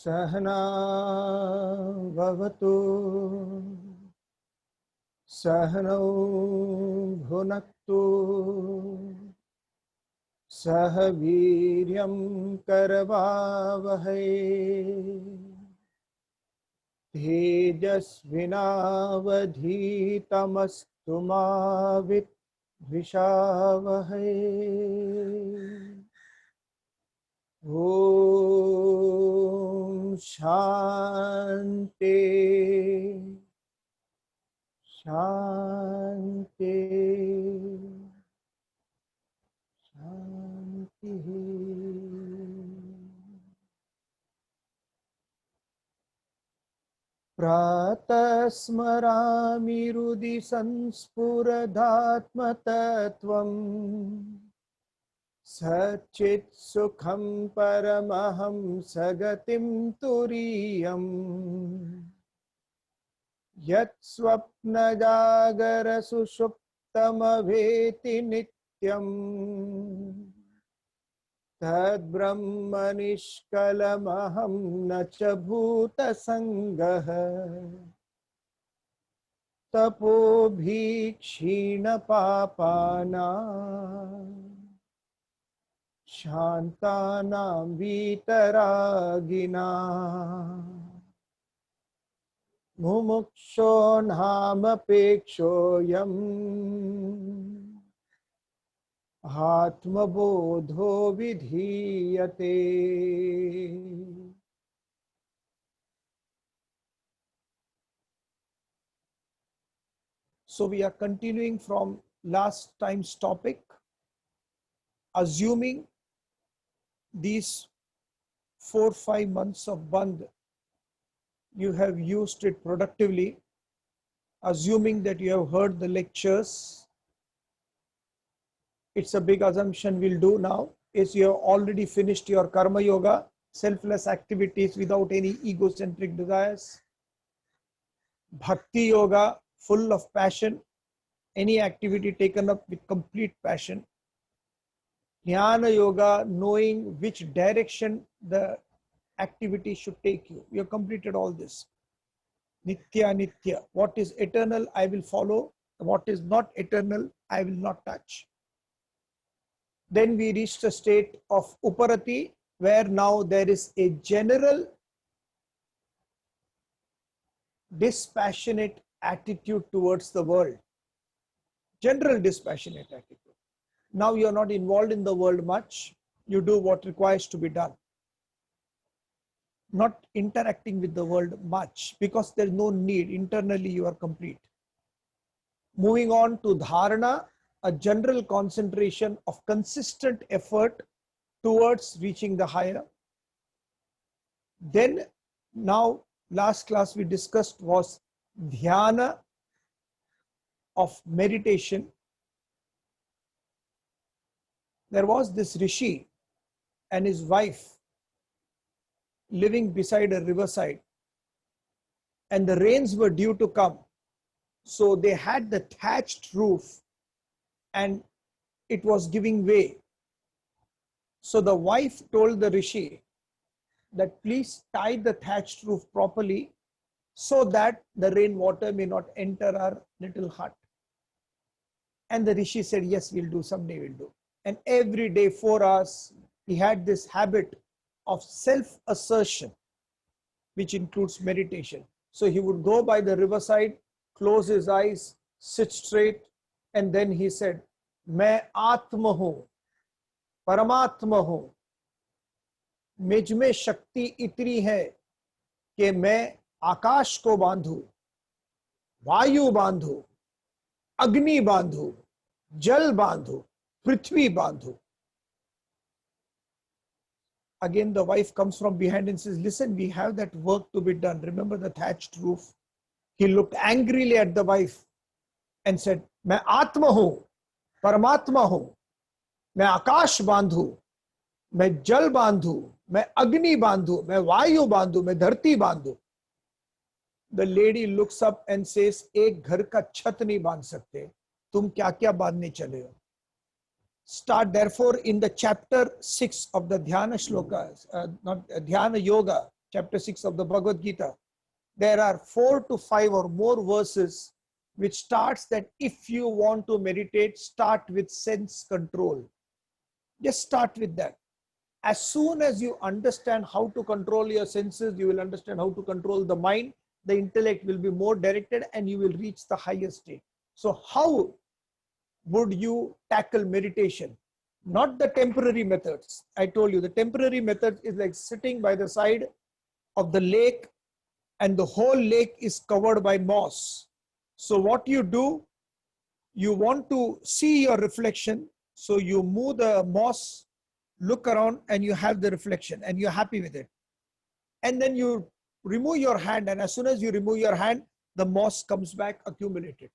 सहना भवतु सहनौ भुनक्तु सह वीर्यं करवावहै तेजस्विनावधीतमस्तु मा विद्विषावहै। ओम शांति शांति शांति। प्रातः स्मरामि हृदि संस्फुरदात्मतत्त्वम् सच्चित् सुखं परमहं सगतिं तुरीयम् यत् स्वप्नजागर सुषुप्तमवेति नित्यम् तद्ब्रह्म निष्कलमहं न च भूतसङ्गः तपोभिक्षीणपापानां शान्तानां वीतरागिनां मुमुक्षोऽनामपेक्षोऽयम् आत्मबोधो विधीयते। So we are continuing from last time's topic, assuming these 4-5 months of Bandh you have used it productively, assuming that you have heard the lectures. It's a big assumption we'll do now, is you have already finished your karma yoga, selfless activities without any egocentric desires. Bhakti yoga, full of passion, any activity taken up with complete passion. Jnana yoga, knowing which direction the activity should take you. You have completed all this. Nitya, Nitya. What is eternal, I will follow. What is not eternal, I will not touch. Then we reached a state of Uparati, where now there is a general dispassionate attitude towards the world. General dispassionate attitude. Now you are not involved in the world much. You do what requires to be done. Not interacting with the world much because there is no need. Internally you are complete. Moving on to Dharana, a general concentration of consistent effort towards reaching the higher. Then now last class we discussed was Dhyana of meditation. There was this Rishi and his wife living beside a riverside, and the rains were due to come. So they had the thatched roof and it was giving way. So the wife told the Rishi that please tie the thatched roof properly so that the rainwater may not enter our little hut. And the Rishi said, yes, we'll do, someday we'll do. And every day 4 hours, he had this habit of self-assertion, which includes meditation. So he would go by the riverside, close his eyes, sit straight, and then he said, मैं आत्म हूं, परमात्मा हूं, मुझ में शक्ति इतनी है कि मैं आकाश को बांधूं, वायु बांधूं, अग्नि बांधूं, जल बांधूं, पृथ्वी बांधूं. Again, the wife comes from behind and says, listen, we have that work to be done. Remember the thatched roof? He looked angrily at the wife and said, मैं आत्मा हूं, परमात्मा हूं, मैं आकाश बांधूं, मैं जल बांधूं, मैं अग्नि बांधूं, मैं वायु बांधूं, मैं धरती बांधूं. The lady looks up and says, एक घर का छत नहीं बांध सकते, तुम क्या क्या बांधने चले हो. Start therefore in the chapter 6 of the Dhyana Shlokas, not Dhyana Yoga, chapter 6 of the Bhagavad Gita. There are 4 to 5 or more verses which starts that if you want to meditate, start with sense control. Just start with that. As soon as you understand how to control your senses, you will understand how to control the mind. The intellect will be more directed and you will reach the highest state. So how would you tackle meditation? Not the temporary methods. I told you the temporary method is like sitting by the side of the lake and the whole lake is covered by moss. So what you do, you want to see your reflection. So you move the moss, look around and you have the reflection and you're happy with it. And then you remove your hand, and as soon as you remove your hand, the moss comes back accumulated.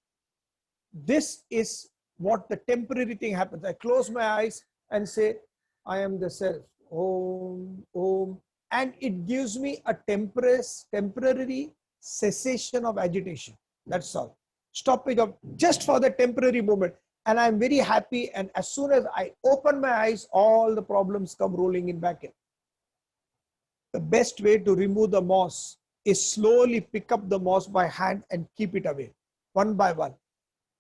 This is what the temporary thing happens. I close my eyes and say, I am the self. Om, Om. And it gives me a temporary cessation of agitation. That's all. Stopping of just for the temporary moment. And I'm very happy. And as soon as I open my eyes, all the problems come rolling in back in. The best way to remove the moss is slowly pick up the moss by hand and keep it away, one by one.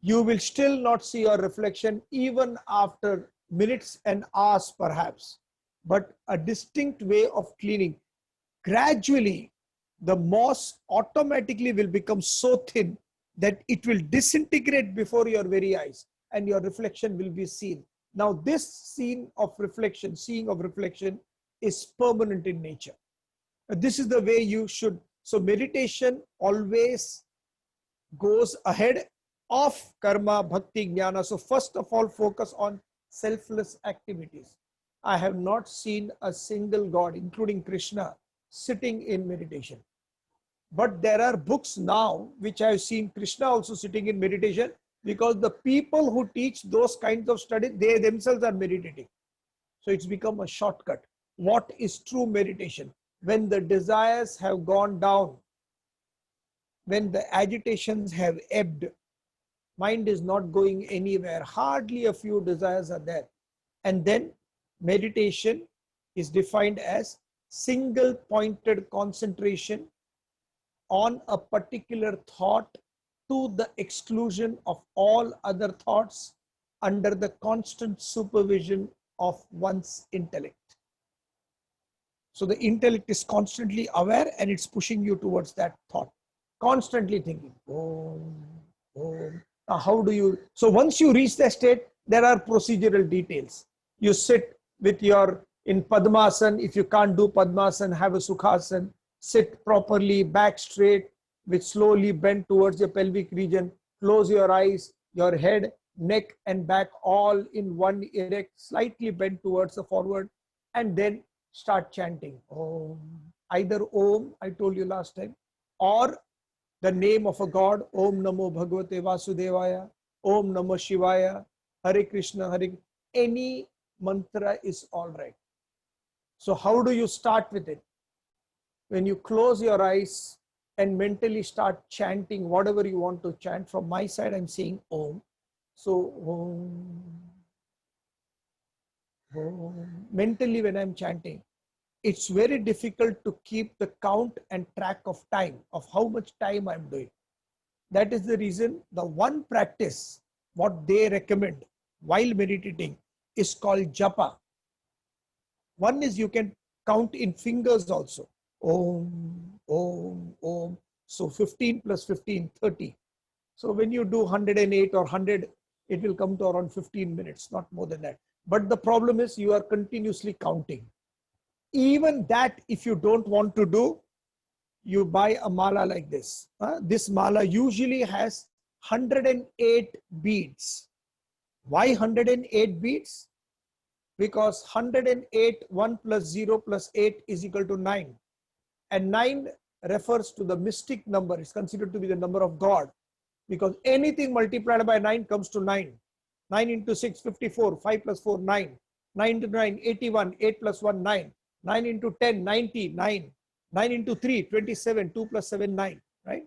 You will still not see your reflection even after minutes and hours perhaps, but a distinct way of cleaning. Gradually, the moss automatically will become so thin that it will disintegrate before your very eyes and your reflection will be seen. Now, this seeing of reflection is permanent in nature. This is the way you should. So meditation always goes ahead of karma, bhakti, jnana. So first of all, focus on selfless activities. I have not seen a single god, including Krishna, sitting in meditation. But there are books now which I have seen Krishna also sitting in meditation, because the people who teach those kinds of studies, they themselves are meditating. So it's become a shortcut. What is true meditation? When the desires have gone down, when the agitations have ebbed, mind is not going anywhere, hardly a few desires are there. And then meditation is defined as single pointed concentration on a particular thought to the exclusion of all other thoughts under the constant supervision of one's intellect. So the intellect is constantly aware and it's pushing you towards that thought, constantly thinking, Om, Om. Now, how do you, so once you reach that state, there are procedural details. You sit with your, in Padmasana, if you can't do Padmasana, have a Sukhasana, sit properly, back straight, with slowly bend towards your pelvic region, close your eyes, your head, neck and back all in one erect, slightly bent towards the forward, and then start chanting Om. Either Om, I told you last time, or the name of a god, Om Namo Bhagavate Vasudevaya, Om Namo Shivaya, Hare Krishna, Hare. Any mantra is all right. So how do you start with it? When you close your eyes and mentally start chanting whatever you want to chant. From my side, I'm saying Om. So Om, Om. Mentally when I'm chanting, it's very difficult to keep the count and track of time, of how much time I'm doing. That is the reason the one practice, what they recommend while meditating, is called japa. One is you can count in fingers also. Om, Om, Om. So 15 plus 15, 30. So when you do 108 or 100, it will come to around 15 minutes, not more than that. But the problem is you are continuously counting. Even that, if you don't want to do, you buy a mala like this. This mala usually has 108 beads. Why 108 beads? Because 108, 1 plus 0 plus 8 is equal to 9. And 9 refers to the mystic number. It's considered to be the number of God. Because anything multiplied by 9 comes to 9. 9 into 6, 54. 5 plus 4, 9. 9 into 9, 81. 8 plus 1, 9. 9 into 10, 90, 9. 9 into 3, 27. 2 plus 7, 9. Right?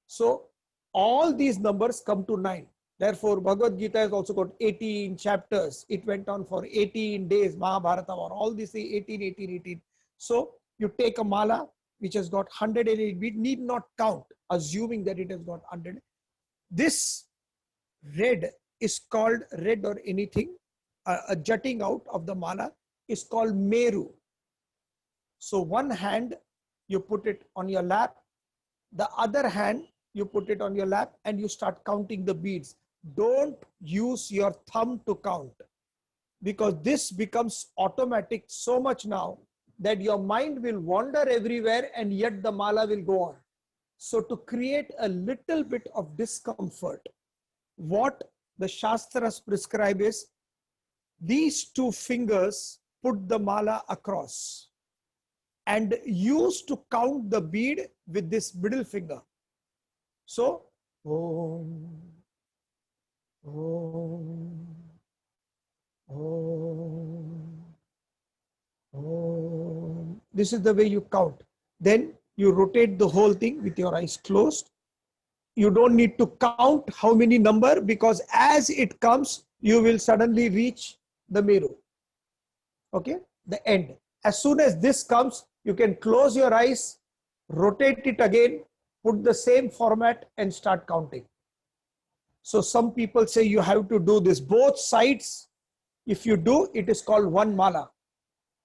So all these numbers come to 9. Therefore, Bhagavad Gita has also got 18 chapters. It went on for 18 days. Mahabharata or all these 18, 18, 18. So you take a mala which has got 108. We need not count, assuming that it has got 100. This red is called red or anything. A jutting out of the mala is called Meru. So one hand, you put it on your lap. The other hand, you put it on your lap and you start counting the beads. Don't use your thumb to count, because this becomes automatic so much now that your mind will wander everywhere and yet the mala will go on. So to create a little bit of discomfort, what the Shastras prescribe is these two fingers put the mala across and use to count the bead with this middle finger. So, Om, Om, Om, Om. This is the way you count. Then you rotate the whole thing with your eyes closed. You don't need to count how many number, because as it comes, you will suddenly reach the Meru. Okay, the end. As soon as this comes, you can close your eyes, rotate it again, put the same format and start counting. So some people say you have to do this both sides. If you do, it is called one mala.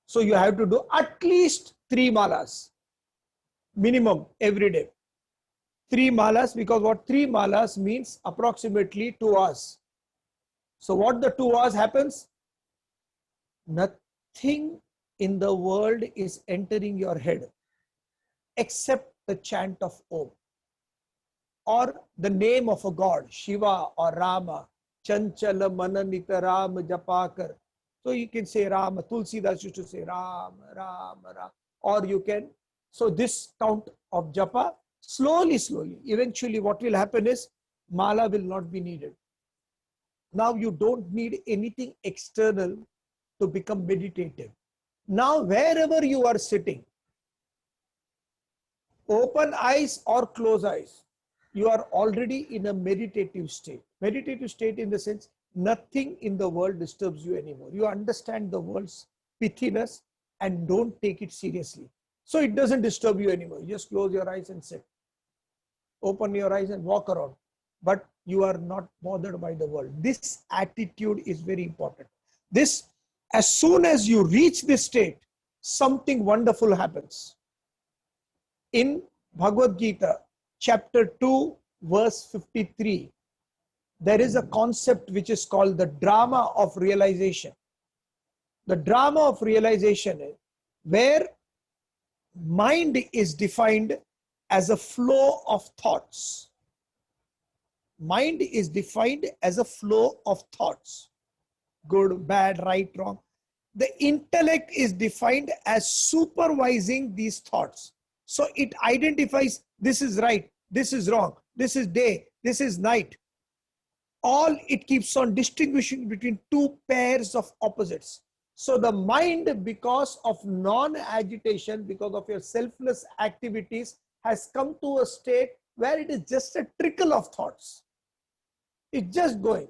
So you have to do at least 3 malas minimum every day. 3 malas, because what 3 malas means approximately 2 hours. So what the 2 hours happens? Nothing in the world is entering your head except the chant of Om or the name of a god, Shiva or Rama, Chanchala Mananita Ram Japakar. So you can say Rama, Tulsidas used to say Ram, Ram, Ram, or you can. So this count of japa, slowly, eventually what will happen is mala will not be needed. Now you don't need anything external to become meditative. Now wherever you are sitting, open eyes or close eyes, you are already in a meditative state. Meditative state in the sense, nothing in the world disturbs you anymore. You understand the world's pithiness and don't take it seriously. So it doesn't disturb you anymore. You just close your eyes and sit. Open your eyes and walk around. But you are not bothered by the world. This attitude is very important. This, as soon as you reach this state, something wonderful happens. In Bhagavad Gita, chapter 2, verse 53, there is a concept which is called the drama of realization. The drama of realization is where mind is defined as a flow of thoughts. Mind is defined as a flow of thoughts. Good, bad, right, wrong. The intellect is defined as supervising these thoughts. So it identifies this is right, this is wrong, this is day, this is night. All it keeps on distinguishing between two pairs of opposites. So the mind, because of non-agitation, because of your selfless activities, has come to a state where it is just a trickle of thoughts. It's just going.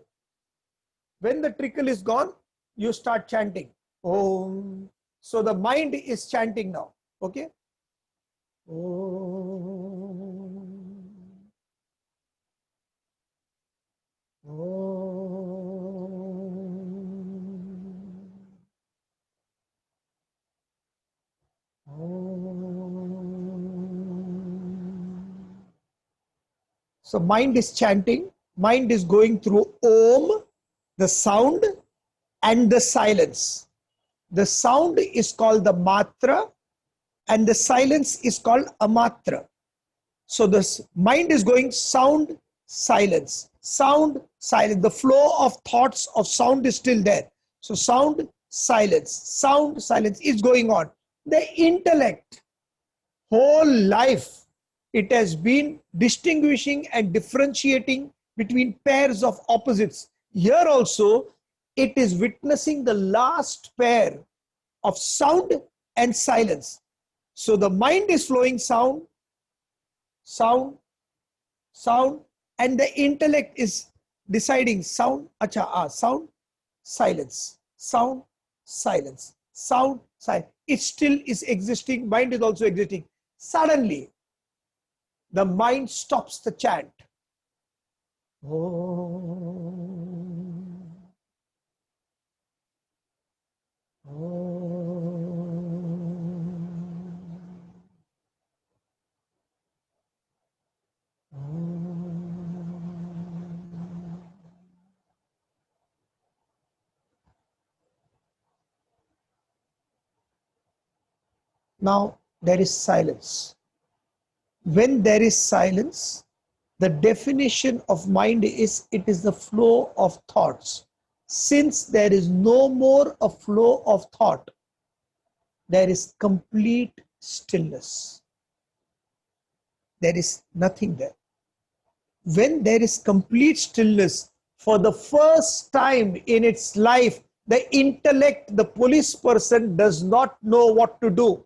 When the trickle is gone, you start chanting. Om. So the mind is chanting now. Okay? Om. So mind is chanting, mind is going through Om, the sound, and the silence. The sound is called the matra and the silence is called amatra. So this mind is going sound, silence, sound, silence. The flow of thoughts of sound is still there. So sound, silence is going on. The intellect, whole life, it has been distinguishing and differentiating between pairs of opposites. Here also, it is witnessing the last pair of sound and silence. So the mind is flowing sound, sound, sound, and the intellect is deciding sound, sound, silence, sound, silence, sound, silence. It still is existing, mind is also existing. Suddenly, the mind stops the chant. Om, Now there is silence. When there is silence, the definition of mind is it is the flow of thoughts. Since there is no more a flow of thought, there is complete stillness. There is nothing there. When there is complete stillness, for the first time in its life, the intellect, the police person does not know what to do.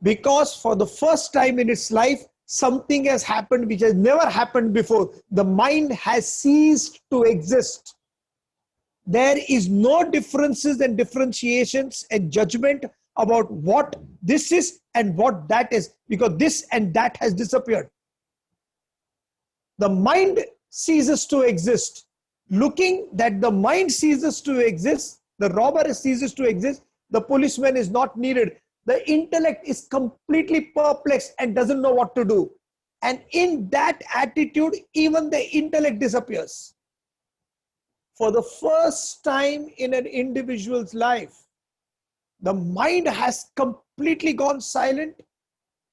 Because for the first time in its life, something has happened which has never happened before. The mind has ceased to exist. There is no differences and differentiations and judgment about what this is and what that is, because this and that has disappeared. The mind ceases to exist. Looking that the mind ceases to exist, the robber ceases to exist, the policeman is not needed. The intellect is completely perplexed and doesn't know what to do. And in that attitude, even the intellect disappears. For the first time in an individual's life, the mind has completely gone silent.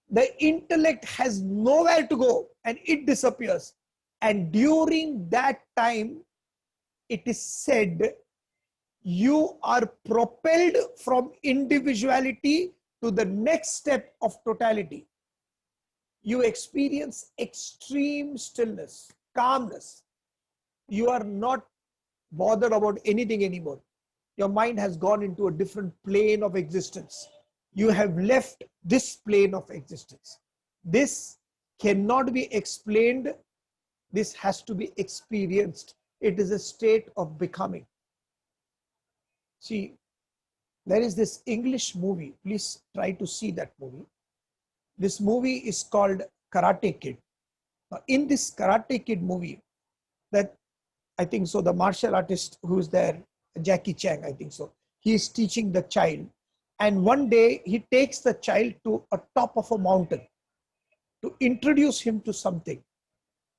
The intellect has nowhere to go and it disappears. And during that time, it is said, you are propelled from individuality to the next step of totality. You experience extreme stillness, calmness. You are not bothered about anything anymore. Your mind has gone into a different plane of existence. You have left this plane of existence. This cannot be explained. This has to be experienced. It is a state of becoming. See, there is this English movie. Please try to see that movie. This movie is called Karate Kid. Now, in this Karate Kid movie, that I think so, the martial artist who is there, Jackie Chan, I think so, he is teaching the child. And one day he takes the child to a top of a mountain to introduce him to something.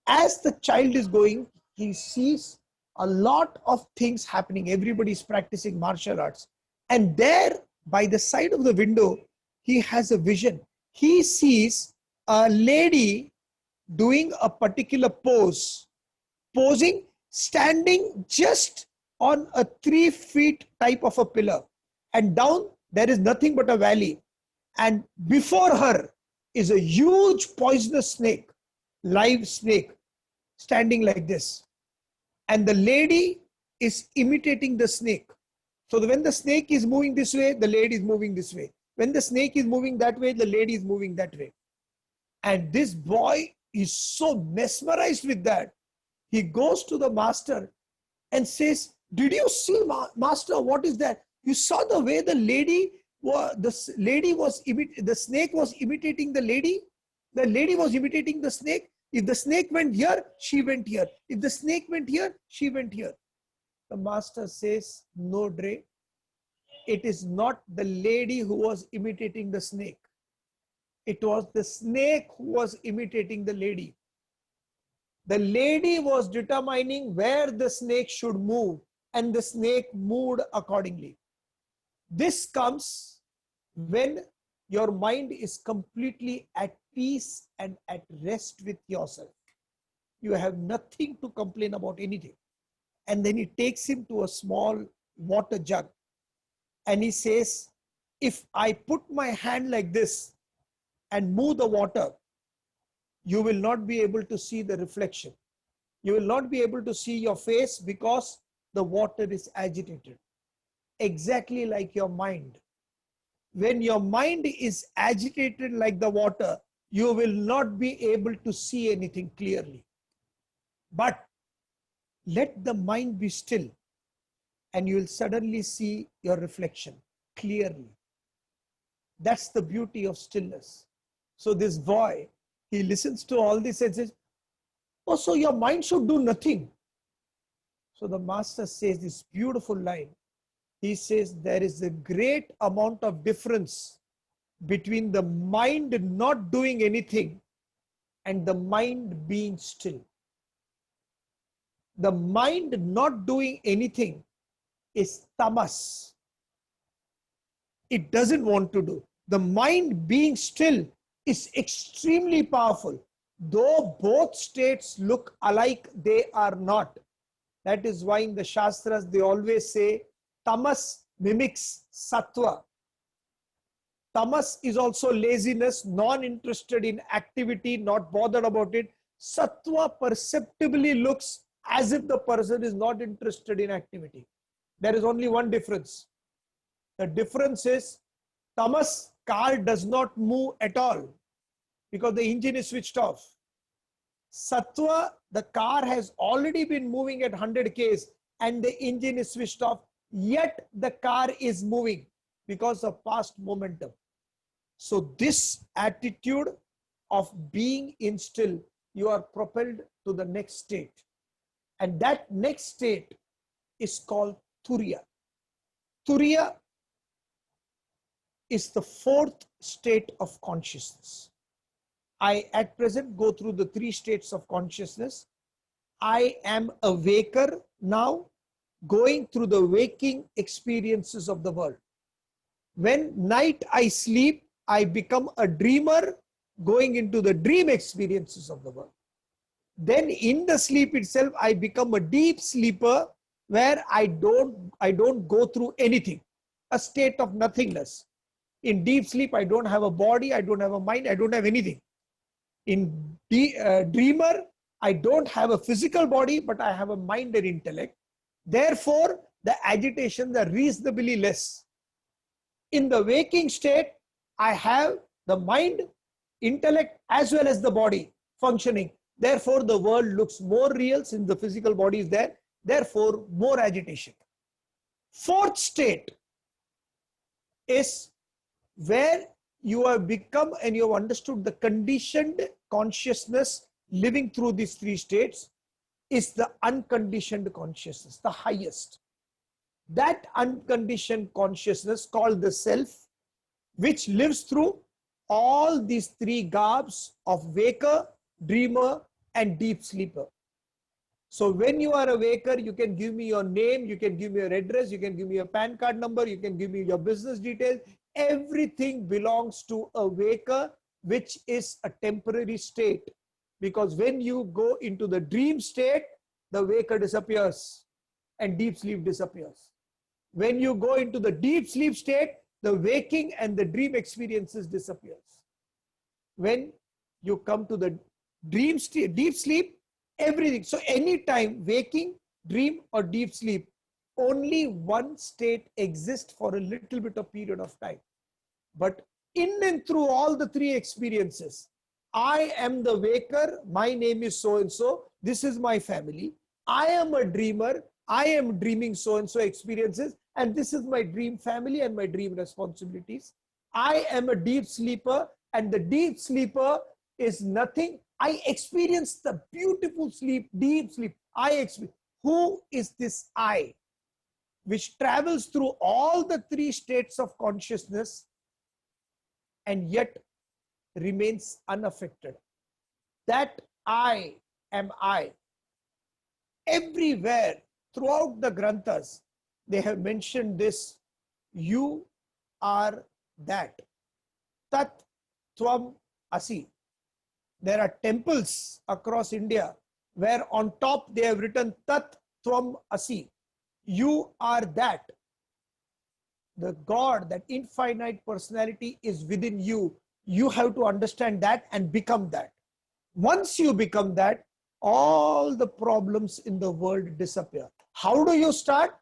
As the child is going, he sees a lot of things happening. Everybody is practicing martial arts. And there, by the side of the window, he has a vision. He sees a lady doing a particular posing, standing just on a 3 feet type of a pillar. And down, there is nothing but a valley. And before her is a huge poisonous snake, live snake, standing like this. And the lady is imitating the snake. So when the snake is moving this way, the lady is moving this way. When the snake is moving that way, the lady is moving that way. And this boy is so mesmerized with that. He goes to the master and says, did you see, master, what is that? You saw the way the snake was imitating the lady? The lady was imitating the snake. If the snake went here, she went here. If the snake went here, she went here. The master says, no, Dre. It is not the lady who was imitating the snake. It was the snake who was imitating the lady. The lady was determining where the snake should move, and the snake moved accordingly. This comes when your mind is completely at peace and at rest with yourself. You have nothing to complain about anything. And then he takes him to a small water jug and he says, if I put my hand like this and move the water, you will not be able to see the reflection. You will not be able to see your face because the water is agitated. Exactly like your mind. When your mind is agitated like the water, you will not be able to see anything clearly. But Let the mind be still, and you will suddenly see your reflection clearly. That's the beauty of stillness. So this boy, he listens to all this and says, oh, so your mind should do nothing. So the master says this beautiful line. He says there is a great amount of difference between the mind not doing anything and the mind being still. The mind not doing anything is tamas. It doesn't want to do. The mind being still is extremely powerful. Though both states look alike, they are not. That is why in the Shastras they always say tamas mimics sattva. Tamas is also laziness, non-interested in activity, not bothered about it. Sattva perceptibly looks as if the person is not interested in activity. There is only one difference. The difference is tamas, car does not move at all because the engine is switched off. Sattva, the car has already been moving at 100 k's and the engine is switched off, yet the car is moving because of past momentum. So this attitude of being in still, you are propelled to the next state. And that next state is called Turiya. Turiya is the fourth state of consciousness. I at present go through the three states of consciousness. I am a waker now, going through the waking experiences of the world. When night I sleep, I become a dreamer, going into the dream experiences of the world. Then in the sleep itself, I become a deep sleeper where I don't go through anything, a state of nothingness. In deep sleep, I don't have a body, I don't have a mind, I don't have anything. In dreamer, I don't have a physical body, but I have a mind and intellect. Therefore, the agitations are reasonably less. In the waking state, I have the mind, intellect, as well as the body functioning. Therefore, the world looks more real since the physical body is there. Therefore, more agitation. Fourth state is where you have become and you have understood the conditioned consciousness living through these three states is the unconditioned consciousness, the highest. That unconditioned consciousness called the self, which lives through all these three garbs of waker, dreamer, and deep sleeper. So when you are a waker, you can give me your name, you can give me your address, you can give me your PAN card number, you can give me your business details. Everything belongs to a waker, which is a temporary state. Because when you go into the dream state, the waker disappears and deep sleep disappears. When you go into the deep sleep state, the waking and the dream experiences disappears. When you come to the dream state, deep sleep, everything. So anytime waking, dream, or deep sleep, only one state exists for a little bit of period of time. But in and through all the three experiences, I am the waker, my name is so-and-so, this is my family. I am a dreamer, I am dreaming so-and-so experiences, and this is my dream family and my dream responsibilities. I am a deep sleeper, and the deep sleeper is nothing. I experience the beautiful sleep, deep sleep. I experience. Who is this I, which travels through all the three states of consciousness and yet remains unaffected? That I am I. Everywhere throughout the Granthas, they have mentioned this. You are that. Tat Tvam Asi. There are temples across India where on top they have written Tat Tvam Asi. You are that. The God, that infinite personality is within you. You have to understand that and become that. Once you become that, all the problems in the world disappear. How do you start?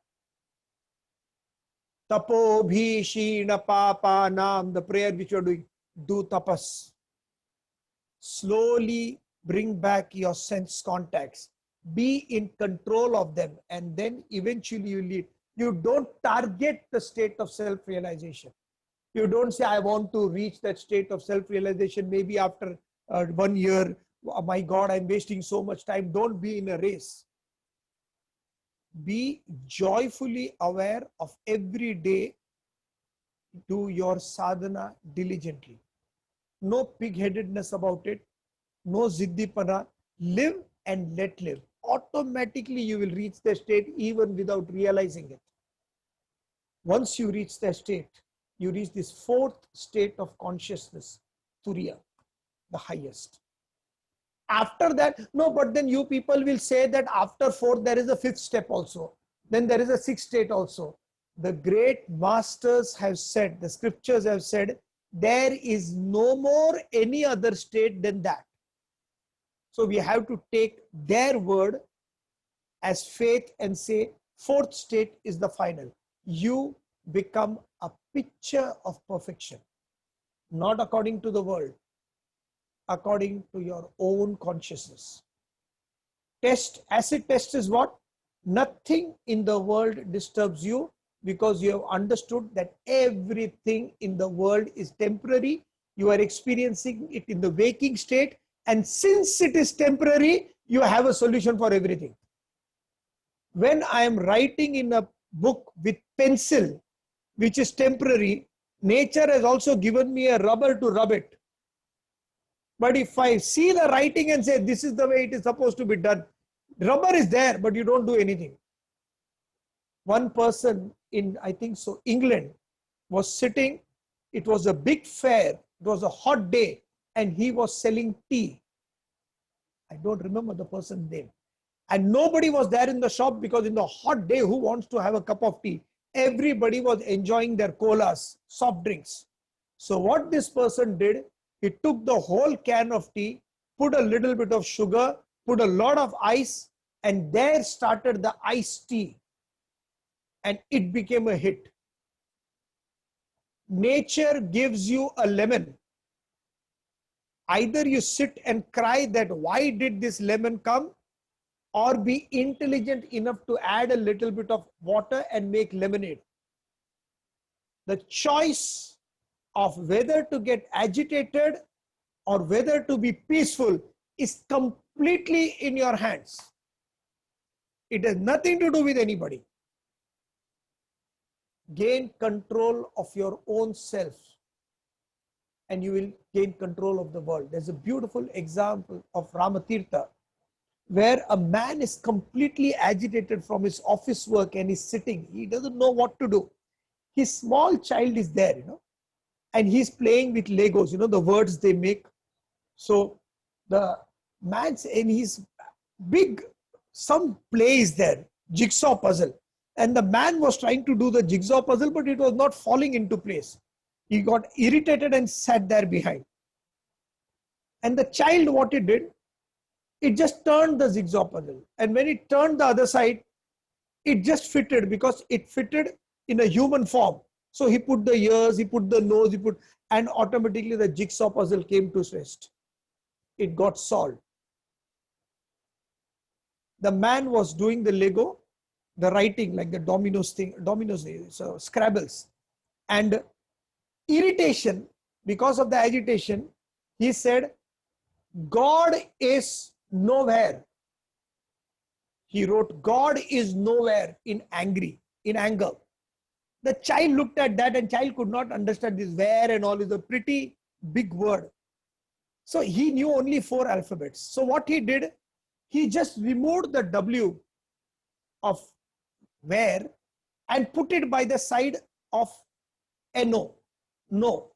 Tapo bhishina papa nam, the prayer which you are doing. Do tapas. Slowly bring back your sense contacts. Be in control of them, and then eventually you lead. You don't target the state of self-realization. You don't say, I want to reach that state of self-realization maybe after 1 year. Oh my God, I'm wasting so much time. Don't be in a race. Be joyfully aware of every day. Do your sadhana diligently. No pig-headedness about it. No ziddipana. Live and let live. Automatically you will reach the state even without realizing it. Once you reach the state, you reach this fourth state of consciousness, Turiya, the highest. After that, no, but then you people will say that after fourth, there is a fifth step also. Then there is a sixth state also. The great masters have said, the scriptures have said, there is no more any other state than that. So we have to take their word as faith and say, fourth state is the final. You become a picture of perfection, not according to the world, according to your own consciousness. Acid test is what? Nothing in the world disturbs you because you have understood that everything in the world is temporary. You are experiencing it in the waking state. And since it is temporary, you have a solution for everything. When I am writing in a book with pencil, which is temporary, nature has also given me a rubber to rub it. But if I see the writing and say, this is the way it is supposed to be done, rubber is there, but you don't do anything. One person in, I think so, England was sitting, it was a big fair, it was a hot day, and he was selling tea. I don't remember the person's name. And nobody was there in the shop because in the hot day, who wants to have a cup of tea? Everybody was enjoying their colas, soft drinks. So what this person did, he took the whole can of tea, put a little bit of sugar, put a lot of ice, and there started the iced tea. And it became a hit. Nature gives you a lemon. Either you sit and cry that why did this lemon come, or be intelligent enough to add a little bit of water and make lemonade. The choice of whether to get agitated or whether to be peaceful is completely in your hands. It has nothing to do with anybody. Gain control of your own self and you will gain control of the world. There's a beautiful example of Ramatirtha where a man is completely agitated from his office work and he's sitting. He doesn't know what to do. His small child is there, and he's playing with Legos, the words they make. So the man's in his big, some play is there, jigsaw puzzle. And the man was trying to do the jigsaw puzzle, but it was not falling into place. He got irritated and sat there behind. And the child, what he did, it just turned the jigsaw puzzle. And when it turned the other side, it just fitted because it fitted in a human form. So he put the ears, he put the nose, and automatically the jigsaw puzzle came to rest. It got solved. The man was doing the Lego, the writing, like the dominoes, so Scrabbles. And irritation, because of the agitation, he said, God is nowhere. He wrote, God is nowhere in anger. The child looked at that and child could not understand this where and all is a pretty big word. So he knew only 4 alphabets. So what he did, he just removed the W of where and put it by the side of NO. No.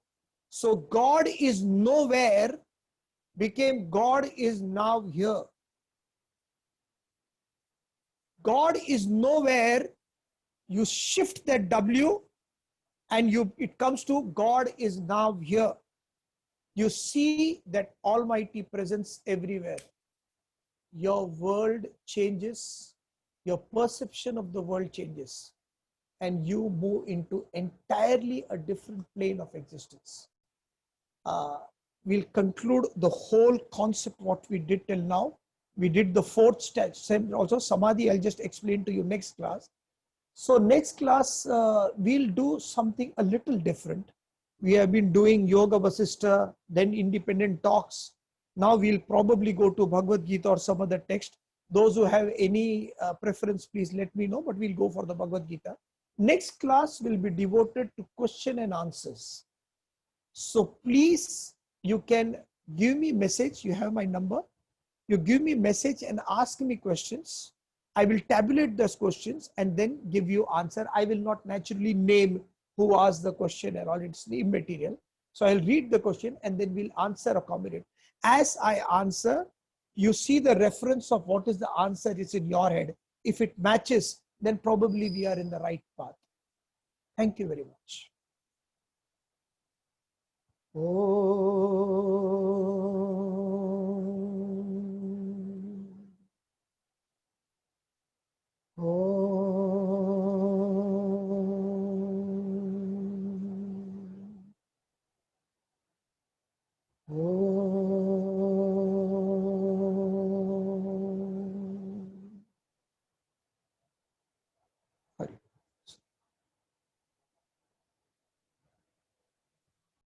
So God is nowhere became God is now here. God is nowhere. You shift that W and it comes to God is now here. You see that Almighty presence everywhere. Your world changes, your perception of the world changes, and you move into entirely a different plane of existence. We'll conclude the whole concept what we did till now We did the fourth stage. Also, Samadhi, I'll just explain to you next class. So next class, we'll do something a little different. We have been doing Yoga Vasistha, then independent talks. Now we'll probably go to Bhagavad Gita or some other text. Those who have any preference, please let me know, but we'll go for the Bhagavad Gita. Next class will be devoted to question and answers. So please, you can give me message. You have my number. You give me message and ask me questions. I will tabulate those questions and then give you answer. I will not naturally name who asked the question and all. It's immaterial. So I'll read the question and then we'll answer accordingly. As I answer, you see the reference of what is the answer is in your head. If it matches, then probably we are in the right path. Thank you very much. Oh.